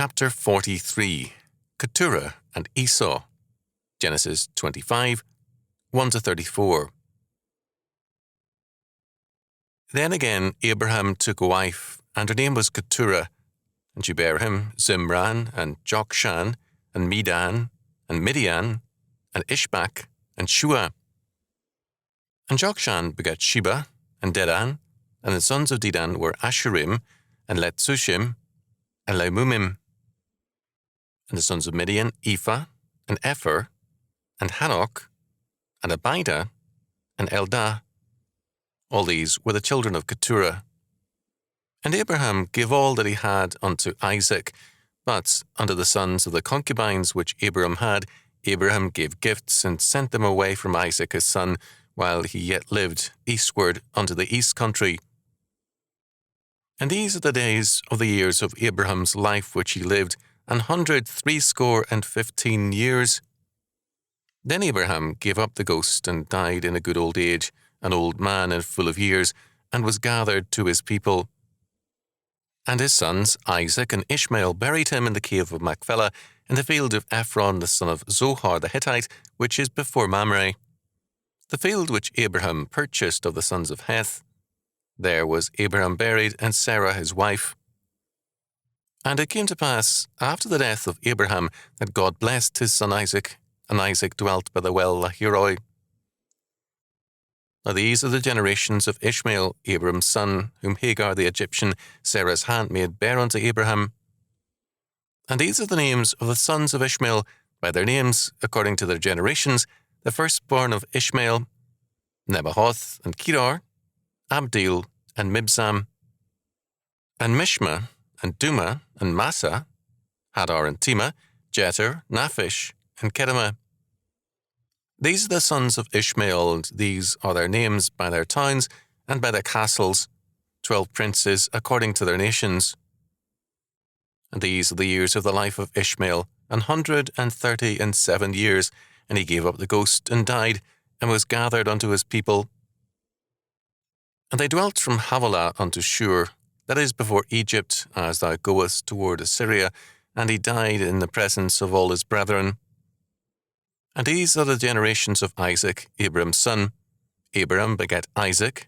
Chapter 43, Keturah and Esau, Genesis 25, 1-34. Then again Abraham took a wife, and her name was Keturah, and she bare him Zimran, and Jokshan, and Medan, and Midian, and Ishbak, and Shua. And Jokshan begat Sheba, and Dedan, and the sons of Dedan were Ashurim, and Letzushim, and Leumumim. And the sons of Midian, Ephah, and Epher, and Hanok, and Abida, and Eldah. All these were the children of Keturah. And Abraham gave all that he had unto Isaac, but unto the sons of the concubines which Abraham had, Abraham gave gifts, and sent them away from Isaac his son, while he yet lived, eastward unto the east country. And these are the days of the years of Abraham's life which he lived, 160 years. Then Abraham gave up the ghost, and died in a good old age, an old man and full of years, and was gathered to his people. And his sons Isaac and Ishmael buried him in the cave of Machpelah, in the field of Ephron the son of Zohar the Hittite, which is before Mamre, the field which Abraham purchased of the sons of Heth. There was Abraham buried, and Sarah his wife. And it came to pass, after the death of Abraham, that God blessed his son Isaac, and Isaac dwelt by the well Lahiroi. Now these are the generations of Ishmael, Abraham's son, whom Hagar the Egyptian, Sarah's handmaid, bare unto Abraham. And these are the names of the sons of Ishmael, by their names, according to their generations: the firstborn of Ishmael, Nebahoth, and Kedar, Abdil, and Mibsam, and Mishma, and Duma, and Massa, Hadar, and Tema, Jeter, Naphish, and Kedemah. These are the sons of Ishmael, and these are their names by their towns and by their castles, 12 princes according to their nations. And these are the years of the life of Ishmael, 137 years, and he gave up the ghost, and died, and was gathered unto his people. And they dwelt from Havilah unto Shur, that is before Egypt, as thou goest toward Assyria, and he died in the presence of all his brethren. And these are the generations of Isaac, Abraham's son. Abraham begat Isaac,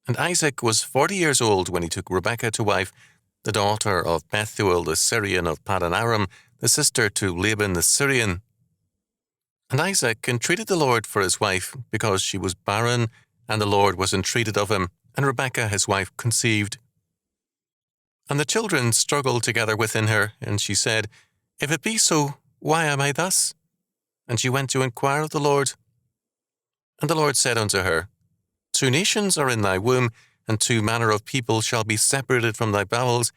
and Isaac was 40 years old when he took Rebekah to wife, the daughter of Bethuel the Syrian of Paddan Aram, the sister to Laban the Syrian. And Isaac entreated the Lord for his wife, because she was barren, and the Lord was entreated of him, and Rebekah his wife conceived. And the children struggled together within her, and she said, If it be so, why am I thus? And she went to inquire of the Lord. And the Lord said unto her, 2 nations are in thy womb, and 2 manner of people shall be separated from thy bowels,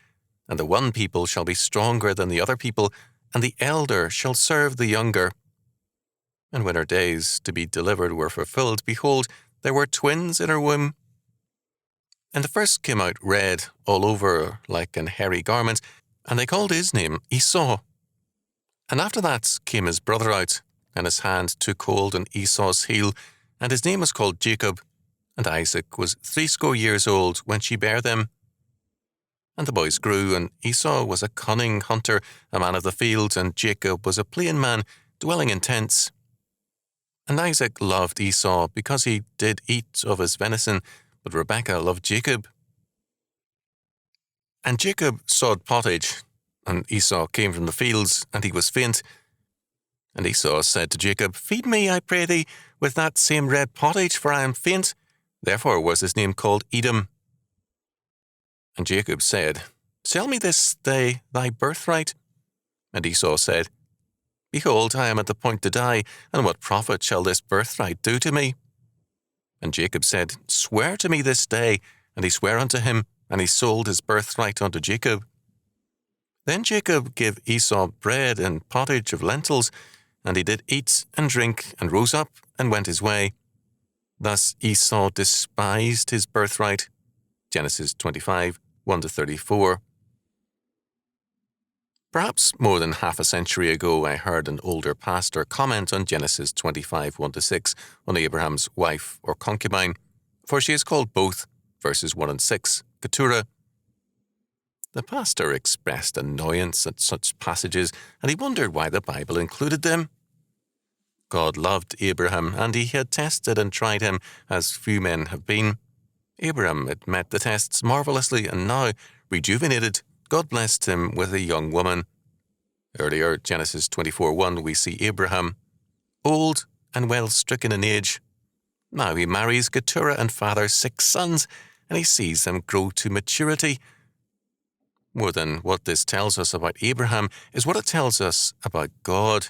and the one people shall be stronger than the other people, and the elder shall serve the younger. And when her days to be delivered were fulfilled, behold, there were twins in her womb. And the first came out red all over like an hairy garment, and they called his name Esau. And after that came his brother out, and his hand took hold on Esau's heel, and his name was called Jacob. And Isaac was 80 years old when she bare them. And the boys grew, and Esau was a cunning hunter, a man of the field, and Jacob was a plain man, dwelling in tents. And Isaac loved Esau, because he did eat of his venison, but Rebekah loved Jacob. And Jacob sawed pottage, and Esau came from the fields, and he was faint. And Esau said to Jacob, Feed me, I pray thee, with that same red pottage, for I am faint. Therefore was his name called Edom. And Jacob said, Sell me this day thy birthright. And Esau said, Behold, I am at the point to die, and what profit shall this birthright do to me? And Jacob said, Swear to me this day. And he sware unto him, and he sold his birthright unto Jacob. Then Jacob gave Esau bread and pottage of lentils, and he did eat and drink, and rose up, and went his way. Thus Esau despised his birthright. Genesis 25, 1-34. Perhaps more than half a century ago, I heard an older pastor comment on Genesis 25, 1-6, on Abraham's wife or concubine, for she is called both, verses 1 and 6, Keturah. The pastor expressed annoyance at such passages, and he wondered why the Bible included them. God loved Abraham, and he had tested and tried him as few men have been. Abraham had met the tests marvelously, and now, rejuvenated, God blessed him with a young woman. Earlier, Genesis 24:1, we see Abraham, old and well stricken in age. Now he marries Keturah and fathers 6 sons, and he sees them grow to maturity. More than what this tells us about Abraham is what it tells us about God.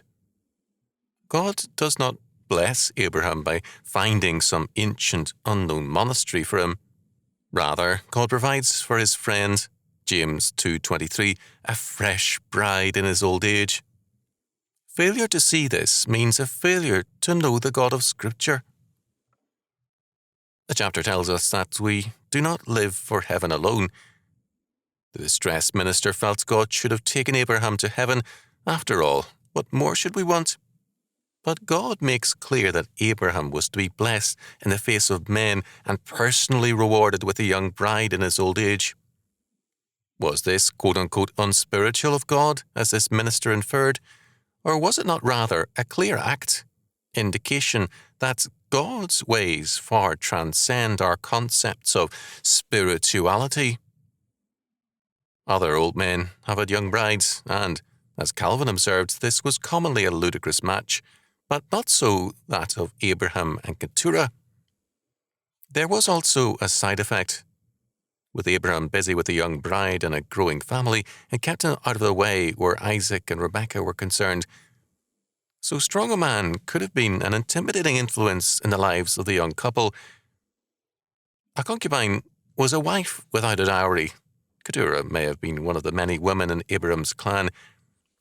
God does not bless Abraham by finding some ancient, unknown monastery for him. Rather, God provides for his friend, James 2:23, a fresh bride in his old age. Failure to see this means a failure to know the God of Scripture. The chapter tells us that we do not live for heaven alone. The distressed minister felt God should have taken Abraham to heaven. After all, what more should we want? But God makes clear that Abraham was to be blessed in the face of men and personally rewarded with a young bride in his old age. Was this quote-unquote unspiritual of God, as this minister inferred? Or was it not rather a clear act, indication that God's ways far transcend our concepts of spirituality? Other old men have had young brides, and, as Calvin observed, this was commonly a ludicrous match, but not so that of Abraham and Keturah. There was also a side effect. With Abraham busy with a young bride and a growing family, it kept him out of the way where Isaac and Rebekah were concerned. So strong a man could have been an intimidating influence in the lives of the young couple. A concubine was a wife without a dowry. Keturah may have been one of the many women in Abraham's clan.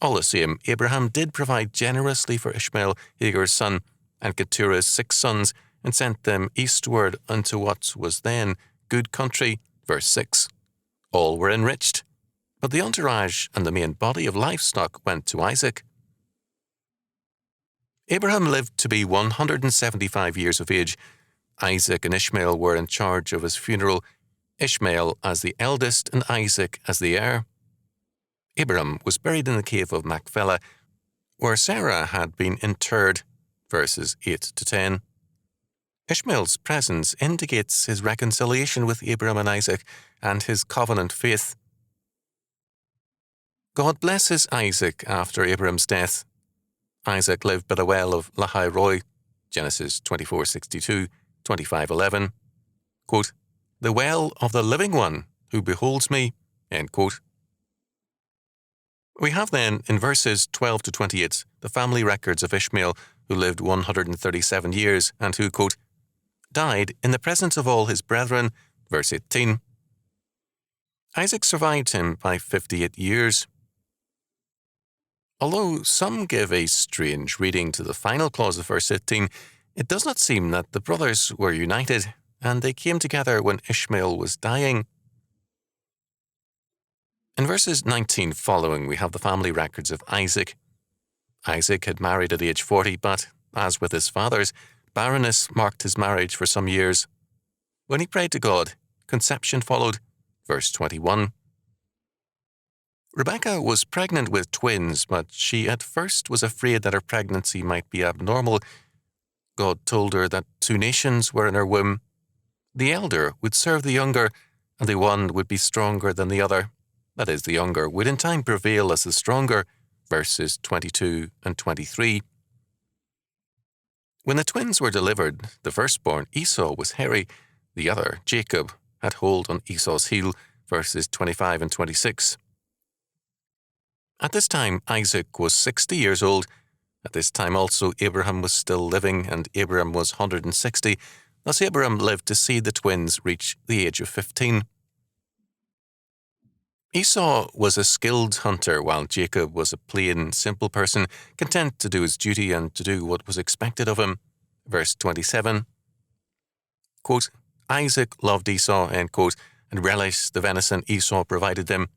All the same, Abraham did provide generously for Ishmael, Hagar's son, and Keturah's 6 sons, and sent them eastward unto what was then good country. Verse 6. All were enriched, but the entourage and the main body of livestock went to Isaac. Abraham lived to be 175 years of age. Isaac and Ishmael were in charge of his funeral, Ishmael as the eldest and Isaac as the heir. Abraham was buried in the cave of Machpelah, where Sarah had been interred, verses 8 to 10. Ishmael's presence indicates his reconciliation with Abraham and Isaac and his covenant faith. God blesses Isaac after Abraham's death. Isaac lived by the well of Lahai-roi, Genesis 24:62, 25:11. Quote, the well of the living one who beholds me, end quote. We have then, in verses 12 to 28, the family records of Ishmael, who lived 137 years and who, quote, died in the presence of all his brethren, verse 18. Isaac survived him by 58 years. Although some give a strange reading to the final clause of verse 18, it does not seem that the brothers were united, and they came together when Ishmael was dying. In verses 19 following, we have the family records of Isaac. Isaac had married at age 40, but, as with his fathers, barrenness marked his marriage for some years. When he prayed to God, conception followed, verse 21. Rebekah was pregnant with twins, but she at first was afraid that her pregnancy might be abnormal. God told her that 2 nations were in her womb. The elder would serve the younger, and the one would be stronger than the other. That is, the younger would in time prevail as the stronger, verses 22 and 23. When the twins were delivered, the firstborn, Esau, was hairy. The other, Jacob, had hold on Esau's heel, verses 25 and 26. At this time, Isaac was 60 years old. At this time also, Abraham was still living, and Abraham was 160. Thus Abraham lived to see the twins reach the age of 15. Esau was a skilled hunter, while Jacob was a plain, simple person, content to do his duty and to do what was expected of him. Verse 27. Quote, Isaac loved Esau, end quote, and relished the venison Esau provided them.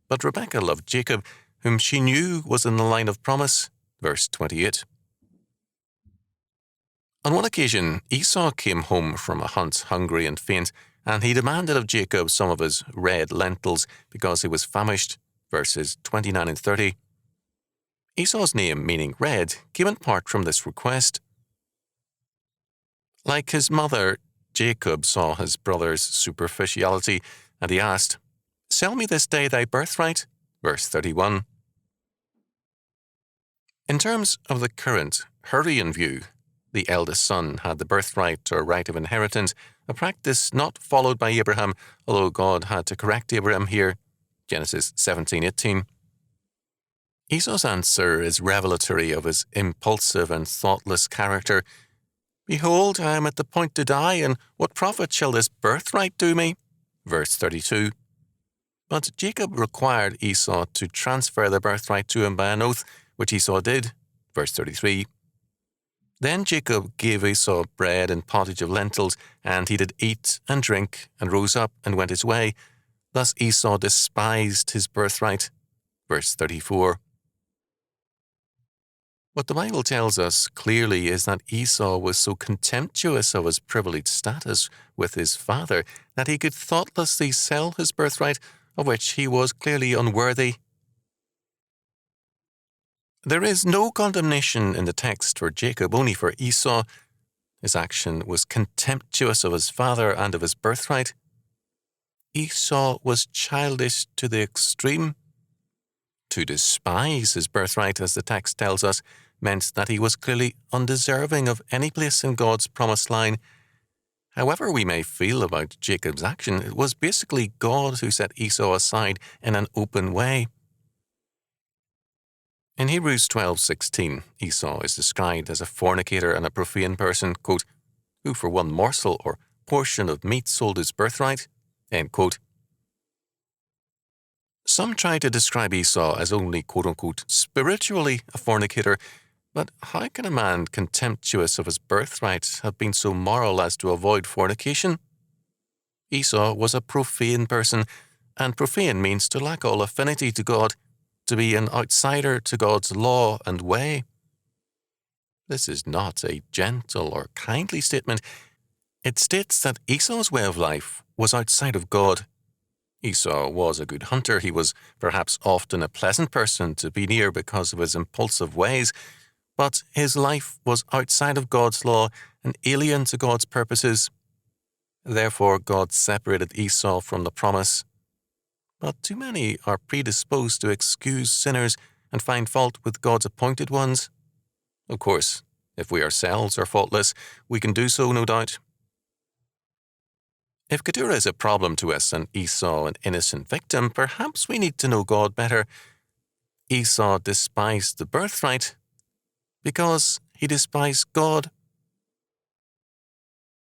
But Rebekah loved Jacob, whom she knew was in the line of promise. Verse 28. On one occasion, Esau came home from a hunt hungry and faint, and he demanded of Jacob some of his red lentils because he was famished, verses 29 and 30. Esau's name, meaning red, came in part from this request. Like his mother, Jacob saw his brother's superficiality, and he asked, "Sell me this day thy birthright," verse 31. In terms of the current Hurrian view, the eldest son had the birthright or right of inheritance, a practice not followed by Abraham, although God had to correct Abraham here, Genesis 17:18. Esau's answer is revelatory of his impulsive and thoughtless character. "Behold, I am at the point to die, and what profit shall this birthright do me?" Verse 32. But Jacob required Esau to transfer the birthright to him by an oath, which Esau did. Verse 33. Then Jacob gave Esau bread and pottage of lentils, and he did eat and drink, and rose up and went his way. Thus Esau despised his birthright. Verse 34. What the Bible tells us clearly is that Esau was so contemptuous of his privileged status with his father that he could thoughtlessly sell his birthright, of which he was clearly unworthy. There is no condemnation in the text for Jacob, only for Esau. His action was contemptuous of his father and of his birthright. Esau was childish to the extreme. To despise his birthright, as the text tells us, meant that he was clearly undeserving of any place in God's promised line. However we may feel about Jacob's action, it was basically God who set Esau aside in an open way. In Hebrews 12:16, Esau is described as a fornicator and a profane person, quote, who for one morsel or portion of meat sold his birthright, end quote. Some try to describe Esau as only, quote-unquote, spiritually a fornicator, but how can a man contemptuous of his birthright have been so moral as to avoid fornication? Esau was a profane person, and profane means to lack all affinity to God, to be an outsider to God's law and way. This is not a gentle or kindly statement. It states that Esau's way of life was outside of God. Esau was a good hunter. He was perhaps often a pleasant person to be near because of his impulsive ways, but his life was outside of God's law and alien to God's purposes. Therefore, God separated Esau from the promise. But too many are predisposed to excuse sinners and find fault with God's appointed ones. Of course, if we ourselves are faultless, we can do so, no doubt. If Keturah is a problem to us and Esau an innocent victim, perhaps we need to know God better. Esau despised the birthright because he despised God.